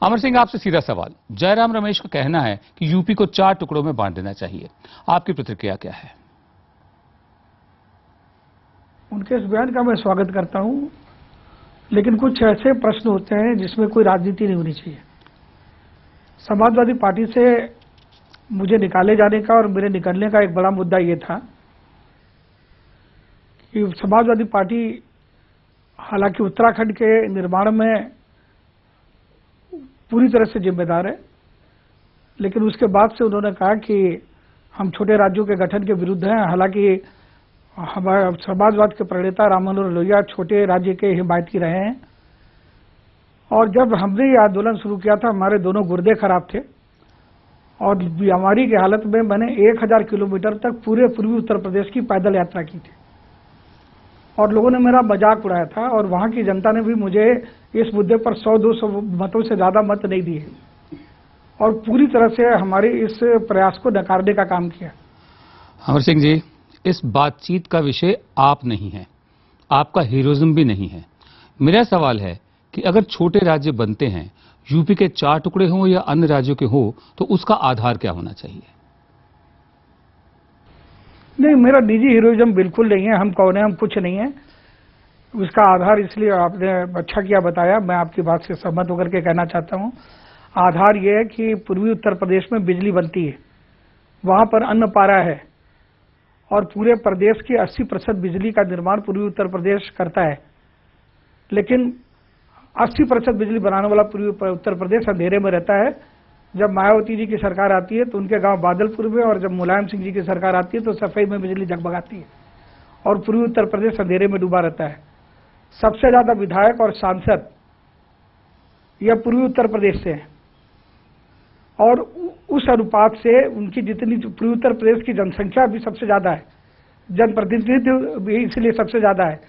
अमर सिंह, आपसे सीधा सवाल। जयराम रमेश का कहना है कि यूपी को 4 टुकड़ों में बांट देना चाहिए, आपकी प्रतिक्रिया क्या है? उनके इस बयान का मैं स्वागत करता हूं, लेकिन कुछ ऐसे प्रश्न होते हैं जिसमें कोई राजनीति नहीं होनी चाहिए। समाजवादी पार्टी से मुझे निकाले जाने का और मेरे निकलने का एक बड़ा मुद्दा ये था कि समाजवादी पार्टी हालांकि उत्तराखंड के निर्माण में पूरी तरह से जिम्मेदार है, लेकिन उसके बाद से उन्होंने कहा कि हम छोटे राज्यों के गठन के विरुद्ध हैं। हालांकि हमारे समाजवाद के प्रणेता राम मनोहर लोहिया छोटे राज्य के हिमायती रहे हैं, और जब हमने ये आंदोलन शुरू किया था हमारे दोनों गुर्दे खराब थे और बीमारी की हालत में मैंने 1000 किलोमीटर तक पूरे पूर्वी उत्तर प्रदेश की पैदल यात्रा की थी और लोगों ने मेरा मजाक उड़ाया था, और वहां की जनता ने भी मुझे इस मुद्दे पर 100-200 मतों से ज्यादा मत नहीं दिए और पूरी तरह से हमारे इस प्रयास को नकारने का काम किया। अमर सिंह जी, इस बातचीत का विषय आप नहीं है, आपका हीरोइज्म भी नहीं है। मेरा सवाल है कि अगर छोटे राज्य बनते हैं, यूपी के 4 टुकड़े हों या अन्य राज्यों के हो, तो उसका आधार क्या होना चाहिए? नहीं, मेरा निजी हीरोइज्म बिल्कुल नहीं है। हम कौन है, हम कुछ नहीं है। उसका आधार, इसलिए आपने अच्छा किया बताया, मैं आपकी बात से सहमत होकर के कहना चाहता हूं। आधार यह है कि पूर्वी उत्तर प्रदेश में बिजली बनती है, वहां पर अन्न पारा है और पूरे प्रदेश की 80% बिजली का निर्माण पूर्वी उत्तर प्रदेश करता है, लेकिन 80% बिजली बनाने वाला पूर्वी उत्तर प्रदेश अंधेरे में रहता है। जब मायावती जी की सरकार आती है तो उनके गांव बादलपुर में, और जब मुलायम सिंह जी की सरकार आती है तो सफेद में बिजली जगमगाती है और पूर्वी उत्तर प्रदेश अंधेरे में डूबा रहता है। सबसे ज्यादा विधायक और सांसद यह पूर्वी उत्तर प्रदेश से है, और उस अनुपात से उनकी जितनी पूर्वी उत्तर प्रदेश की जनसंख्या भी सबसे ज्यादा है, जनप्रतिनिधित्व भी इसलिए सबसे ज्यादा है,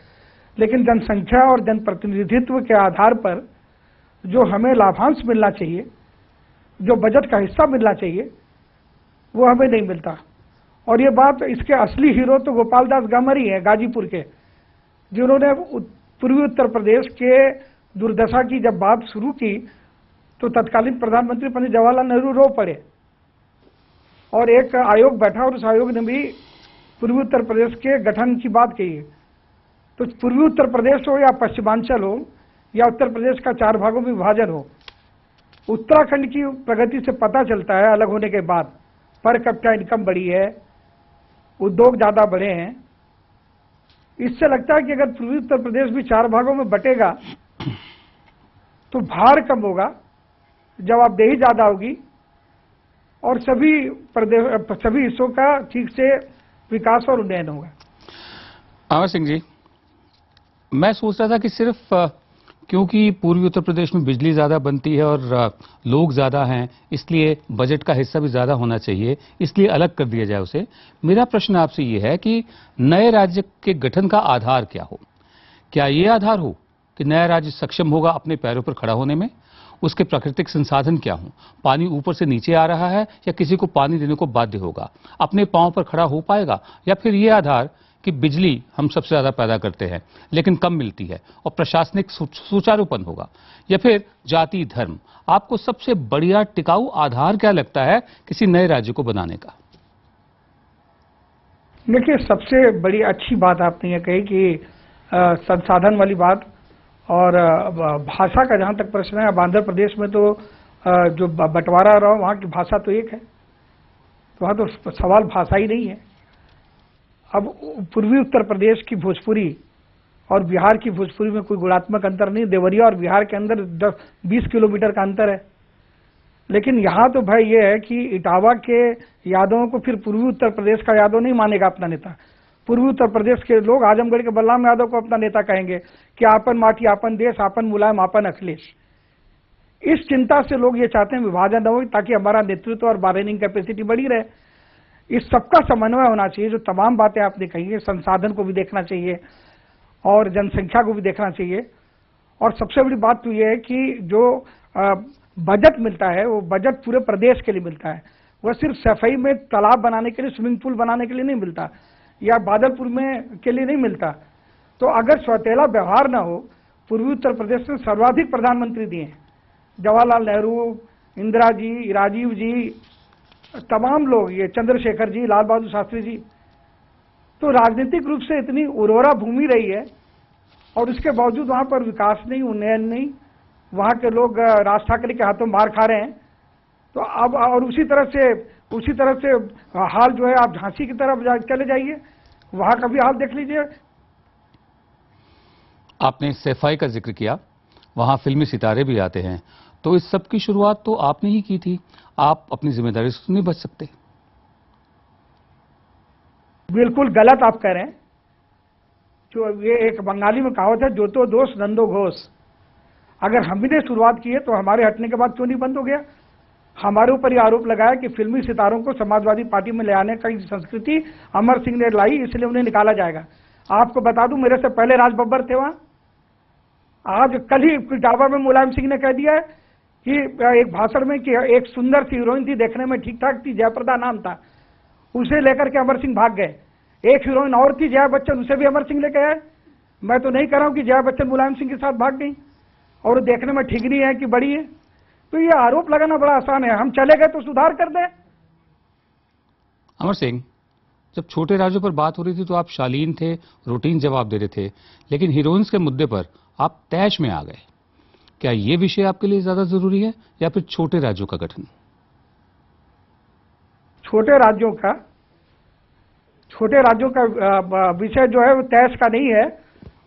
लेकिन जनसंख्या और जनप्रतिनिधित्व के आधार पर जो हमें लाभांश मिलना चाहिए, जो बजट का हिस्सा मिलना चाहिए, वो हमें नहीं मिलता। और ये बात, इसके असली हीरो तो गोपाल दास गामर ही है गाजीपुर के, जिन्होंने पूर्वी उत्तर प्रदेश के दुर्दशा की जब बात शुरू की तो तत्कालीन प्रधानमंत्री पंडित जवाहरलाल नेहरू रो पड़े और एक आयोग बैठा और उस आयोग ने भी पूर्वी उत्तर प्रदेश के गठन की बात कही। तो पूर्वी उत्तर प्रदेश हो या पश्चिमांचल हो या उत्तर प्रदेश का 4 भागों में विभाजन हो, उत्तराखंड की प्रगति से पता चलता है अलग होने के बाद पर कैपिटा इनकम बढ़ी है, उद्योग ज्यादा बढ़े हैं। इससे लगता है कि अगर पूर्वी उत्तर प्रदेश भी 4 भागों में बटेगा तो भार कम होगा, जवाबदेही ज्यादा होगी और सभी हिस्सों का ठीक से विकास और उन्नयन होगा। अमर सिंह जी, मैं सोच रहा था कि सिर्फ क्योंकि पूर्वी उत्तर प्रदेश में बिजली ज्यादा बनती है और लोग ज्यादा हैं, इसलिए बजट का हिस्सा भी ज्यादा होना चाहिए, इसलिए अलग कर दिया जाए उसे। मेरा प्रश्न आपसे ये है कि नए राज्य के गठन का आधार क्या हो? क्या ये आधार हो कि नया राज्य सक्षम होगा अपने पैरों पर खड़ा होने में? उसके प्राकृतिक संसाधन क्या हों? पानी ऊपर से नीचे आ रहा है या किसी को पानी देने को बाध्य होगा? अपने पांव पर खड़ा हो पाएगा? या फिर ये आधार कि बिजली हम सबसे ज्यादा पैदा करते हैं लेकिन कम मिलती है और प्रशासनिक सुचारूपन होगा? या फिर जाति धर्म? आपको सबसे बढ़िया टिकाऊ आधार क्या लगता है किसी नए राज्य को बनाने का? देखिए, सबसे बड़ी अच्छी बात आपने ये कही कि संसाधन वाली बात, और भाषा का जहां तक प्रश्न है, अब आंध्र प्रदेश में तो जो बंटवारा रहा वहां की भाषा तो एक है, तो वहां तो सवाल भाषा ही नहीं है। अब पूर्वी उत्तर प्रदेश की भोजपुरी और बिहार की भोजपुरी में कोई गुणात्मक अंतर नहीं, देवरिया और बिहार के अंदर 10-20 किलोमीटर का अंतर है। लेकिन यहाँ तो भाई ये है कि इटावा के यादवों को फिर पूर्वी उत्तर प्रदेश का यादव नहीं मानेगा अपना नेता। पूर्वी उत्तर प्रदेश के लोग आजमगढ़ के बलराम यादव को अपना नेता कहेंगे कि आपन माटी आपन देश, आपन मुलायम आपन अखिलेश। इस चिंता से लोग ये चाहते हैं विभाजन न हो ताकि हमारा नेतृत्व और बार्गेनिंग कैपेसिटी बढ़ी रहे। इस सबका समन्वय होना चाहिए। जो तमाम बातें आपने कही है, संसाधन को भी देखना चाहिए और जनसंख्या को भी देखना चाहिए। और सबसे बड़ी बात तो यह है कि जो बजट मिलता है वो बजट पूरे प्रदेश के लिए मिलता है। वह सिर्फ सफाई में तालाब बनाने के लिए, स्विमिंग पूल बनाने के लिए नहीं मिलता, या बादलपुर में के लिए नहीं मिलता। तो अगर सौतेला व्यवहार ना हो, पूर्वी उत्तर प्रदेश में सर्वाधिक प्रधानमंत्री दिए हैं, जवाहरलाल नेहरू, इंदिरा जी, राजीव जी, तमाम लोग, ये चंद्रशेखर जी, लाल बहादुर शास्त्री जी। तो राजनीतिक रूप से इतनी उर्वरा भूमि रही है और उसके बावजूद वहां पर विकास नहीं, उन्नयन नहीं, वहां के लोग राज ठाकरे के हाथों मार खा रहे हैं। तो अब और उसी तरह से हाल जो है, आप झांसी की तरफ चले जाइए, वहां का भी हाल देख लीजिए। आपने सफाई का जिक्र किया, वहां फिल्मी सितारे भी आते हैं, तो इस सब की शुरुआत तो आपने ही की थी। आप अपनी जिम्मेदारी से नहीं बच सकते। बिल्कुल गलत आप कह रहे हैं। जो ये एक बंगाली में कहावत है, जो तो दोष नंदो घोष। अगर हम ही ने शुरुआत की है तो हमारे हटने के बाद क्यों नहीं बंद हो गया? हमारे ऊपर यह आरोप लगाया कि फिल्मी सितारों को समाजवादी पार्टी में ले आने का संस्कृति अमर सिंह ने लाई, इसलिए उन्हें निकाला जाएगा। आपको बता दूं, मेरे से पहले राज बब्बर थे वहां। आज कल ही इटावा में मुलायम सिंह ने कह दिया है कि एक भाषण में कि एक सुंदर सी हीरोइन थी, देखने में ठीक ठाक थी, जयप्रदा नाम था, उसे लेकर के अमर सिंह भाग गए। एक हीरोइन और थी जया बच्चन, उसे भी अमर सिंह लेके आए। मैं तो नहीं कह रहा हूं कि जया बच्चन मुलायम सिंह के साथ भाग गई और देखने में ठीक नहीं है कि बड़ी है। तो ये आरोप लगाना बड़ा आसान है, हम चले गए तो सुधार कर दें। अमर सिंह, जब छोटे राज्यों पर बात हो रही थी तो आप शालीन थे, रूटीन जवाब दे रहे थे, लेकिन हीरोइंस के मुद्दे पर आप तैश में आ गए। क्या ये विषय आपके लिए ज्यादा जरूरी है या फिर छोटे राज्यों का गठन? छोटे राज्यों का विषय जो है वो तैश का नहीं है,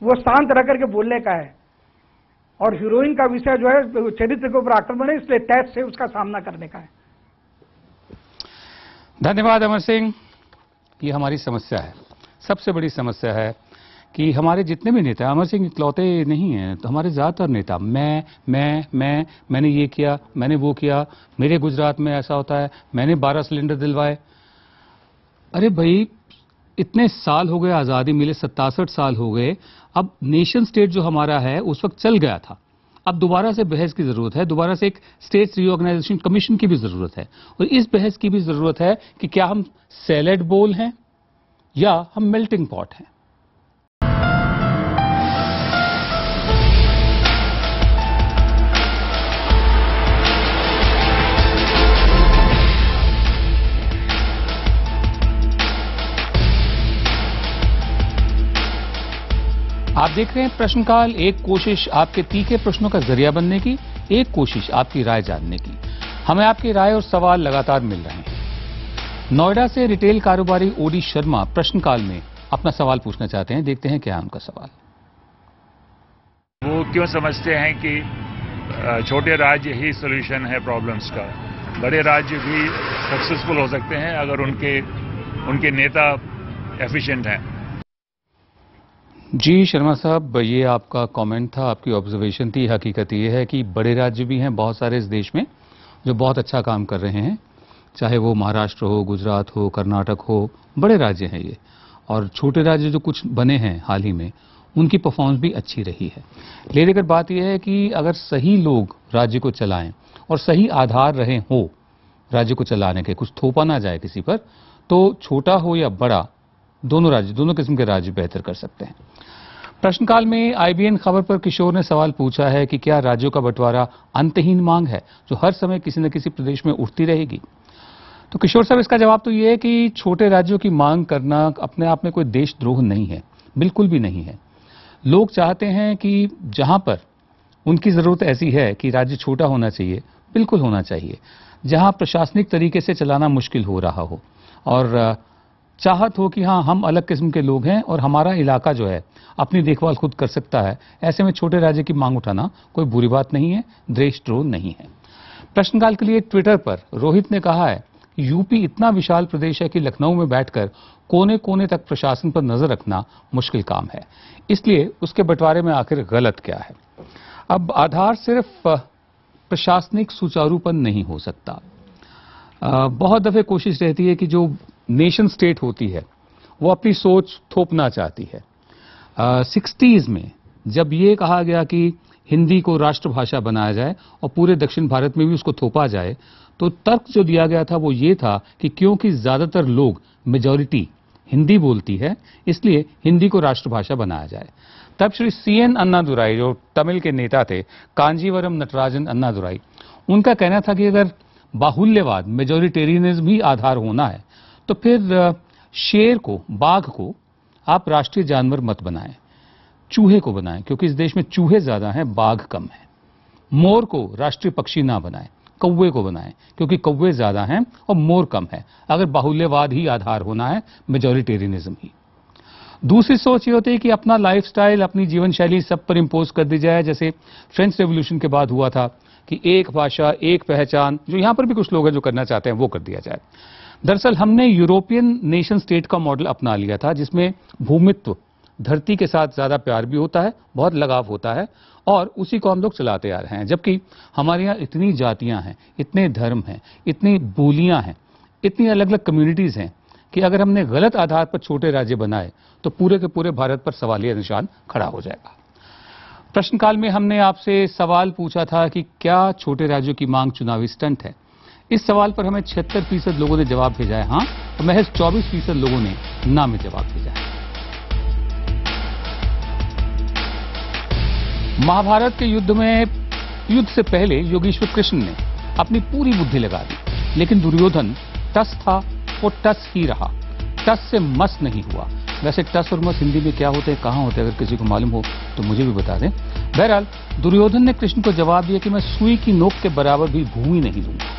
वो शांत रह करके बोलने का है। और हीरोइन का विषय जो है चरित्र के ऊपर आक्रमण है, इसलिए तैश से उसका सामना करने का है। धन्यवाद अमर सिंह। ये हमारी समस्या है, सबसे बड़ी समस्या है कि हमारे जितने भी नेता, अमर सिंह इकलौते नहीं हैं, तो हमारे ज्यादातर नेता मैंने ये किया, मैंने वो किया, मेरे गुजरात में ऐसा होता है, मैंने 12 सिलेंडर दिलवाए। अरे भाई, इतने साल हो गए, आजादी मिले 67 साल हो गए। अब नेशन स्टेट जो हमारा है उस वक्त चल गया था, अब दोबारा से बहस की जरूरत है, दोबारा से एक स्टेट रीऑर्गेनाइजेशन कमीशन की भी जरूरत है। और इस बहस की भी जरूरत है कि क्या हम सैलेड बोल हैं या हम मेल्टिंग पॉट हैं। आप देख रहे हैं प्रश्नकाल, एक कोशिश आपके तीखे प्रश्नों का जरिया बनने की, एक कोशिश आपकी राय जानने की। हमें आपकी राय और सवाल लगातार मिल रहे हैं। नोएडा से रिटेल कारोबारी ओडी शर्मा प्रश्नकाल में अपना सवाल पूछना चाहते हैं। देखते हैं क्या है उनका सवाल। वो क्यों समझते हैं कि छोटे राज्य ही सॉल्यूशन है प्रॉब्लम्स का? बड़े राज्य भी सक्सेसफुल हो सकते हैं अगर उनके नेता एफिशिएंट हैं। जी शर्मा साहब, ये आपका कमेंट था, आपकी ऑब्जर्वेशन थी। हकीकत ये है कि बड़े राज्य भी हैं बहुत सारे इस देश में जो बहुत अच्छा काम कर रहे हैं, चाहे वो महाराष्ट्र हो, गुजरात हो, कर्नाटक हो, बड़े राज्य हैं ये। और छोटे राज्य जो कुछ बने हैं हाल ही में, उनकी परफॉर्मेंस भी अच्छी रही है। लेकिन बात यह है कि अगर सही लोग राज्य को चलाएं और सही आधार रहे हो राज्य को चलाने के, कुछ थोपा ना जाए किसी पर, तो छोटा हो या बड़ा, दोनों किस्म के राज्य बेहतर कर सकते हैं। प्रश्नकाल में IBN खबर पर किशोर ने सवाल पूछा है कि क्या राज्यों का बंटवारा अंतहीन मांग है जो हर समय किसी न किसी प्रदेश में उठती रहेगी? तो किशोर साहब, इसका जवाब तो ये है कि छोटे राज्यों की मांग करना अपने आप में कोई देशद्रोह नहीं है, बिल्कुल भी नहीं है। लोग चाहते हैं कि जहां पर उनकी जरूरत ऐसी है कि राज्य छोटा होना चाहिए, बिल्कुल होना चाहिए। जहां प्रशासनिक तरीके से चलाना मुश्किल हो रहा हो और चाहत हो कि हाँ, हम अलग किस्म के लोग हैं और हमारा इलाका जो है अपनी देखभाल खुद कर सकता है, ऐसे में छोटे राज्य की मांग उठाना कोई बुरी बात नहीं है, देशद्रोह नहीं है। प्रश्नकाल के लिए ट्विटर पर रोहित ने कहा है कि यूपी इतना विशाल प्रदेश है कि लखनऊ में बैठकर कोने कोने तक प्रशासन पर नजर रखना मुश्किल काम है, इसलिए उसके बंटवारे में आखिर गलत क्या है? अब आधार सिर्फ प्रशासनिक सुचारूपन नहीं हो सकता। बहुत दफे कोशिश रहती है कि जो नेशन स्टेट होती है वो अपनी सोच थोपना चाहती है। 60s में जब ये कहा गया कि हिंदी को राष्ट्रभाषा बनाया जाए और पूरे दक्षिण भारत में भी उसको थोपा जाए, तो तर्क जो दिया गया था वो ये था कि क्योंकि ज्यादातर लोग, मेजॉरिटी हिंदी बोलती है, इसलिए हिंदी को राष्ट्रभाषा बनाया जाए। तब श्री CN अन्नादुराई, जो तमिल के नेता थे, कांजीवरम नटराजन अन्नादुराई, उनका कहना था कि अगर बाहुल्यवाद, मेजॉरिटेरियनिज्म ही आधार होना है तो फिर शेर को, बाघ को आप राष्ट्रीय जानवर मत बनाएं, चूहे को बनाएं, क्योंकि इस देश में चूहे ज्यादा हैं, बाघ कम है। मोर को राष्ट्रीय पक्षी ना बनाएं, कौवे को बनाएं, क्योंकि कौवे ज्यादा हैं और मोर कम है। अगर बाहुल्यवाद ही आधार होना है, मेजॉरिटेरियनिज्म ही। दूसरी सोच ये होती है कि अपना लाइफस्टाइल, अपनी जीवन शैली सब पर इंपोज कर दी जाए, जैसे फ्रेंच रेवोल्यूशन के बाद हुआ था कि एक भाषा, एक पहचान, जो यहां पर भी कुछ लोग हैं जो करना चाहते हैं, वो कर दिया जाए। दरअसल हमने यूरोपियन नेशन स्टेट का मॉडल अपना लिया था, जिसमें भूमित्व, धरती के साथ ज्यादा प्यार भी होता है, बहुत लगाव होता है, और उसी को हम लोग चलाते आ रहे हैं। जबकि हमारे यहाँ इतनी जातियां हैं, इतने धर्म हैं, इतनी बोलियां हैं, इतनी अलग अलग कम्युनिटीज हैं कि अगर हमने गलत आधार पर छोटे राज्य बनाए तो पूरे के पूरे भारत पर सवालिया निशान खड़ा हो जाएगा। प्रश्नकाल में हमने आपसे सवाल पूछा था कि क्या छोटे राज्यों की मांग चुनावी स्टंट है। इस सवाल पर हमें 76% लोगों ने जवाब भेजा है हाँ, और महज 24% लोगों ने ना में जवाब भेजा है। महाभारत के युद्ध से पहले योगेश्वर कृष्ण ने अपनी पूरी बुद्धि लगा दी, लेकिन दुर्योधन टस था, वो टस ही रहा, टस से मस नहीं हुआ। वैसे टस और मस हिंदी में क्या होते हैं, कहां होते हैं, अगर किसी को मालूम हो तो मुझे भी बता दें। बहरहाल दुर्योधन ने कृष्ण को जवाब दिया कि मैं सुई की नोक के बराबर भी भूमि नहीं दूंगा।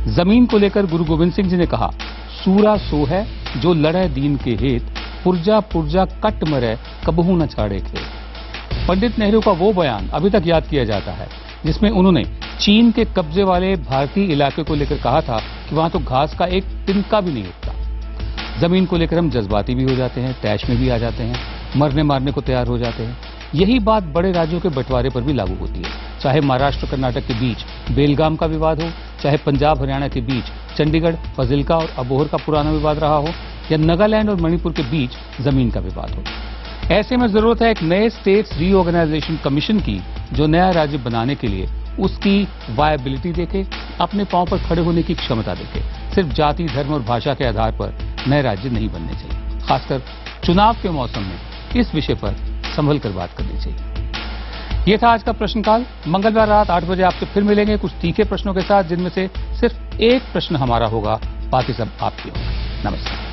जमीन को लेकर गुरु गोविंद सिंह जी ने कहा, सूरा सो है जो लड़े दीन के हेत, पुरजा पुरजा कट मरे कबहू न छाड़े खेत। पंडित नेहरू का वो बयान अभी तक याद किया जाता है जिसमें उन्होंने चीन के कब्जे वाले भारतीय इलाके को लेकर कहा था कि वहां तो घास का एक तिनका भी नहीं उगता। जमीन को लेकर हम जज्बाती भी हो जाते हैं, तैश में भी आ जाते हैं, मरने मारने को तैयार हो जाते हैं। यही बात बड़े राज्यों के बंटवारे पर भी लागू होती है, चाहे महाराष्ट्र कर्नाटक के बीच बेलगाम का विवाद हो, चाहे पंजाब हरियाणा के बीच चंडीगढ़, फजिल्का और अबोहर का पुराना विवाद रहा हो, या नागालैंड और मणिपुर के बीच जमीन का विवाद हो। ऐसे में जरूरत है एक नए स्टेट्स रीऑर्गेनाइजेशन कमीशन की, जो नया राज्य बनाने के लिए उसकी वायबिलिटी देखे, अपने पांव पर खड़े होने की क्षमता देखे। सिर्फ जाति, धर्म और भाषा के आधार पर नए राज्य नहीं बनने चाहिए। खासकर चुनाव के मौसम में इस विषय पर संभल कर बात करनी चाहिए। यह था आज का प्रश्नकाल। मंगलवार रात 8 बजे आपसे फिर मिलेंगे कुछ तीखे प्रश्नों के साथ, जिनमें से सिर्फ एक प्रश्न हमारा होगा, बाकी सब आपके होंगे। नमस्कार।